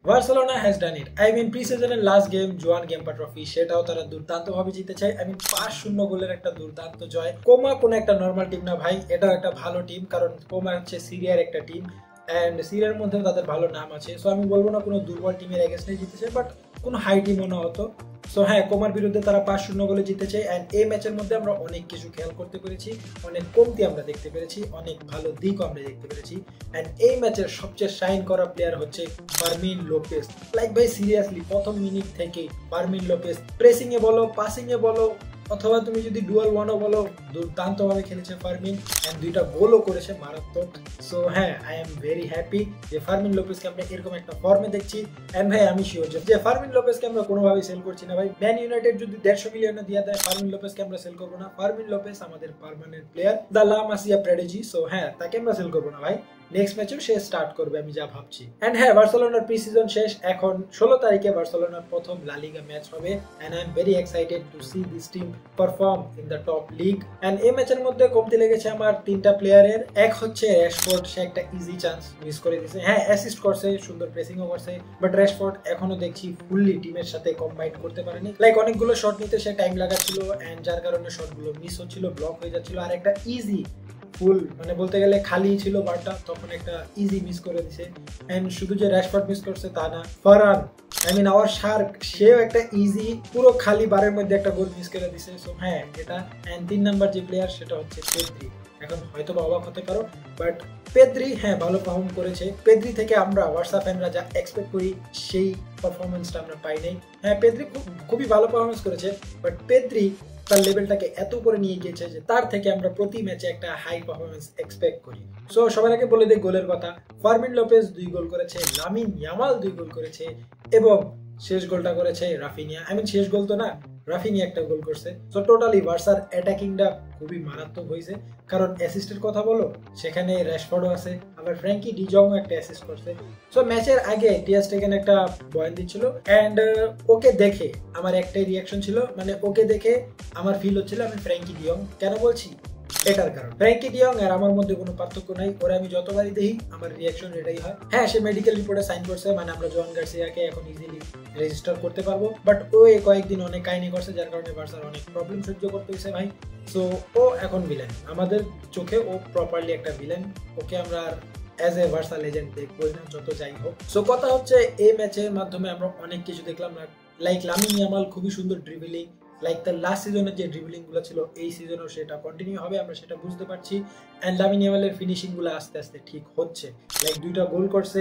Barcelona has done it. I mean প্রি সিজনের last game Joan Gamper trophy, সেটাও তারা দুর্দান্তভাবে জিতেছে। আই মিন 5-0 গোলের একটা দুর্দান্ত জয়। কোমা কোনো একটা নর্মাল টিম না ভাই, এটাও একটা ভালো টিম, কারণ কোমা হচ্ছে সিরিয়ার একটা টিম অ্যান্ড সিরিয়ার মধ্যেও তাদের ভালো নাম আছে। সো আমি বলবো না কোনো দুর্বল টিমের এগেন্স্টে জিতেছে, বাট কোনো হাই টিমও না হতো। সো হ্যাঁ, কোমার বিরুদ্ধে তারা 5-0 গোলে জিতেছে অ্যান্ড এই ম্যাচের মধ্যে আমরা অনেক কিছু খেয়াল করতে পেরেছি, অনেক কমতি আমরা দেখতে পেরেছি, অনেক ভালো দিকও আমরা দেখতে পেরেছি। অ্যান্ড এই ম্যাচের সবচেয়ে শাইন করা প্লেয়ার হচ্ছে ফার্মিন লোপেস। লাইক ভাই সিরিয়াসলি প্রথম মিনিট থেকেই ফার্মিন লোপেস প্রেসিং এ বলো, পাসিং এ বলো, অথবা তুমি যদি ডুয়াল ওয়ানও বলো, দুর্দান্তভাবে খেলেছে ফার্মিন অ্যান্ড 2টা গোলও করেছে মারাত্মক। সো হ্যাঁ, আই এম ভেরি হ্যাপি যে ফার্মিন লোপেসকে আমরা এরকম একটা ফর্মে দেখছি। অ্যান্ড ভাই আমি শিওর যে ফার্মিন লোপেসকে আমরা কোনোভাবেই সেল করছি না ভাই। ম্যান ইউনাইটেড যদি 150 মিলিয়নে দিয়ে দেয়, ফার্মিন লোপেসকে আমরা সেল করবো না। ফার্মিন লোপেস আমাদের পার্মানেন্ট প্লেয়ার, দ্য লা মাসিয়া প্রেডিজি। সো হ্যাঁ, তাকে আমরা সেল করবো না ভাই। নেক্সট ম্যাচেও সে স্টার্ট করবে আমি যা ভাবছি। এন্ড হ্যাঁ, বার্সেলোনার প্রি সিজন শেষ, এখন 16 তারিখে বার্সেলোনার প্রথম লা লিগা ম্যাচ হবে and I am very excited to see this team perform in the top league. And এই ম্যাচের মধ্যে কমতি লেগেছে আমার 3টা প্লেয়ারের। এক হচ্ছে র্যাশফোর্ড, সে একটা ইজি চান্স মিস করে দিয়েছে। হ্যাঁ, অ্যাসিস্ট করছে, সুন্দর প্রেসিংও করছে, বাট র্যাশফোর্ড এখনো দেখছি ফুললি টিমের সাথে কম্বাইন করতে পারেনি। লাইক অনেকগুলো শট নিতে সে টাইম লাগাচ্ছিল এন্ড যার কারণে শটগুলো মিস হচ্ছিল, ব্লক হয়ে যাচ্ছিল। আর একটা ইজি ফুল মানে বলতে গেলে খালি ছিল বারটা, তখন একটা ইজি মিস করে দিছে। এন্ড শুধু যে র্যাশফোর্ড মিস করছে তা না, Farhan I mean our shark, সেও একটা ইজি পুরো খালি বারের মধ্যে একটা গোল মিস করে দিছে। সো হ্যাঁ, এটা। এন্ড 3 নাম্বার যে প্লেয়ার সেটা হচ্ছে পেদ্রি। এখন হয়তো বা অবাক হতে পারো, বাট পেদ্রি হ্যাঁ ভালো পারফর্ম করেছে। পেদ্রি থেকে আমরা হোয়াটসঅ্যাপ ফ্যানরা যা এক্সপেক্ট করি সেই পারফরমেন্সটা আমরা পাই নাই। হ্যাঁ, পেদ্রি খুবই ভালো পারফরমেন্স করেছে, বাট পেদ্রি তার লেভেলটাকে এত উপরে নিয়ে গিয়েছে যে তার থেকে আমরা প্রতি ম্যাচে একটা হাই পারফরমেন্স এক্সপেক্ট করি। সো সবার আগে বলে দিই গোলের কথা। ফার্মিন লোপেস 2 গোল করেছে, লামিন ইয়ামাল 2 গোল করেছে এবং শেষ গোলটা করেছে রাফিনিয়া। আই মিন শেষ গোল তো না, রাফিনিয়া একটা গোল করছে। সো টোটালি বার্সার অ্যাটাকিংটা খুবই মারাত্মক হয়েছে। কারণ অ্যাসিস্টের কথা বলো, সেখানে র্যাশফোর্ডও আছে, আবার ফ্র্যাঙ্কি ডিজংও একটা অ্যাসিস্ট করছে। সো ম্যাচের আগে টিয়ার স্টেগেন একটা বয়ান দিচ্ছিল অ্যান্ড ওকে দেখে আমার একটাই রিয়াকশন ছিল, মানে ওকে দেখে আমার ফিল হচ্ছিল আমি ফ্র্যাঙ্কি ডিয়ং। কেন বলছি? এটার কারণ ফ্র্যাঙ্কি ডিয়ং আর আমার মধ্যে কোনো পার্থক্য নাই। ওরা আমি যতবারই দেখি আমার রিয়াকশন এটাই হয়। হ্যাঁ, সে মেডিকেল রিপোর্টে সাইন করছে, মানে আমরা জোয়ান গার্সিয়াকে এখন ইজিলি রেজিস্টার করতে পারবো, বাট ও এই কয়েকদিন অনেক কাহিনী করছে, যার কারণে বার্সার অনেক প্রবলেম সহ্য করতে হয়েছে ভাই। সো ও এখন ভিলেন আমাদের চোখে, ও প্রপারলি একটা ভিলেন। ওকে আমরা আর অ্যাজ এ বার্সা লেজেন্ড দেখবোই না, যত যাই হোক। সো কথা হচ্ছে এই ম্যাচের মাধ্যমে আমরা অনেক কিছু দেখলাম না। লাইক লামিন ইয়ামাল খুবই সুন্দর ড্রিবলিং, লাইক তার লাস্ট সিজনের যে ড্রিবলিং গুলো ছিল এই সিজনেও সেটা কন্টিনিউ হবে, আমরা সেটা বুঝতে পারছি। এন্ড লামিন ইয়ামালের ফিনিশিং গুলো আস্তে আস্তে ঠিক হচ্ছে। লাইক 2টা গোল করছে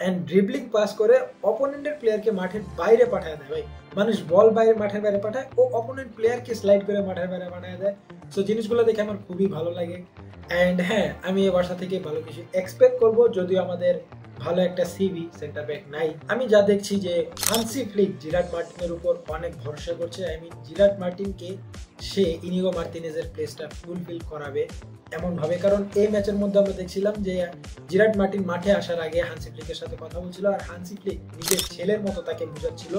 এন্ড ড্রিবলিং পাস করে অপোনেন্টের প্লেয়ারকে মাঠের বাইরে পাঠায় দেয় ভাই। মানুষ বল বাইরে মাঠের বাইরে পাঠায়, ও অপোনেন্ট প্লেয়ারকে স্লাইড করে মাঠের বাইরে পাঠায় দেয়। সো জিনিসগুলো দেখে আমার খুবই ভালো লাগে। এন্ড হ্যাঁ, আমি এই বার্সা থেকে ভালো কিছু এক্সপেক্ট করবো, যদিও আমাদের ভালো একটা সিভি সেন্টার ব্যাক নাই। আমি যা দেখছি যে হানসি ফ্লিক জিরার্ড মার্টিনের উপর অনেক ভরসা করছে। আই মিন জিরার্ড মার্টিনকে সে ইনিগো মার্টিনেজের প্লেসটা ফুলফিল করাবে এমন ভাবে। কারণ এই ম্যাচের মধ্যে আমরা দেখছিলাম যে জিরার্ড মার্টিন মাঠে আসার আগে হানসি ফ্লিকের সাথে কথা বলছিল, আর হানসি ফ্লিক নিজের ছেলের মতো তাকে বুঝাচ্ছিল।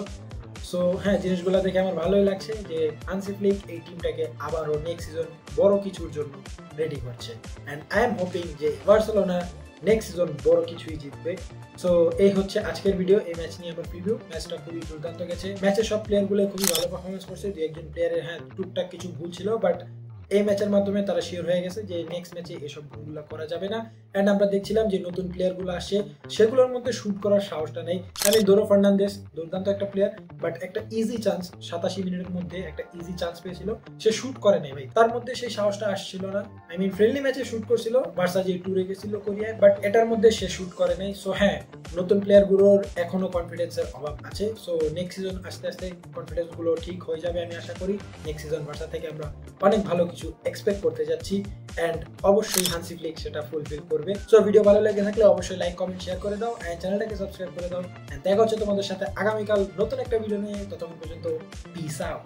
সো হ্যাঁ, জিনিসগুলো দেখে আমার ভালোই লাগছে যে হানসি ফ্লিক এই টিমটাকে আবারও নেক্সট সিজন বড় কিছুর জন্য রেডি করছে। অ্যান্ড আই এম হোপিং যে বার্সেলোনা নেক্সট সিজন বড় কিছুই জিতবে। সো এই হচ্ছে আজকের ভিডিও, এই ম্যাচ নিয়ে আমার প্রিভিউ। ম্যাচটা খুবই দুর্দান্ত গেছে, ম্যাচের সব প্লেয়ারগুলো খুবই ভালো পারফরমেন্স করছে। 2-1 প্লেয়ারের হ্যাঁ টুকটাক কিছু ভুল ছিল, বাট এই ম্যাচের মাধ্যমে তারা শিওর হয়ে গেছে যে নেক্সট ম্যাচে এসব ভুলগুলো করা যাবে না। এন্ড আমরা দেখছিলাম যে নতুন প্লেয়ারগুলো আসছে, সেগুলোর মধ্যে শুট করার সাহসটা নেই। আমি ডোরো ফার্নান্দেস দুর্দান্ত একটা প্লেয়ার, বাট একটা ইজি চান্স 87 মিনিটের মধ্যে একটা ইজি চান্স পেয়েছিল, সে শুট করে নেই ভাই। তার মধ্যে সেই সাহসটা আসছিল না। আই মিন ফ্রেন্ডলি ম্যাচে শুট করছিল, বার্সা যে ট্যুরে গেছিল কোরিয়ায়, বাট এটার মধ্যে সে শুট করে নাই। সো হ্যাঁ, নতুন প্লেয়ারগুলোর এখনো কনফিডেন্সের অভাব আছে। সো নেক্সট সিজন আস্তে আস্তে কনফিডেন্সগুলো ঠিক হয়ে যাবে আমি আশা করি। নেক্সট সিজন বার্সা থেকে আমরা অনেক ভালো কিছু এক্সপেক্ট করতে যাচ্ছি এন্ড অবশ্যই হানসি ফ্লিক সেটা ফুলফিল করবে। সো ভিডিও ভালো লেগে থাকলে অবশ্যই লাইক কমেন্ট শেয়ার করে দাও এন্ড চ্যানেলটাকে সাবস্ক্রাইব করে দাও। এন্ড দেখা হচ্ছে তোমাদের সাথে আগামীকাল নতুন একটা ভিডিও নিয়ে। ততক্ষণ পর্যন্ত পিস আউট।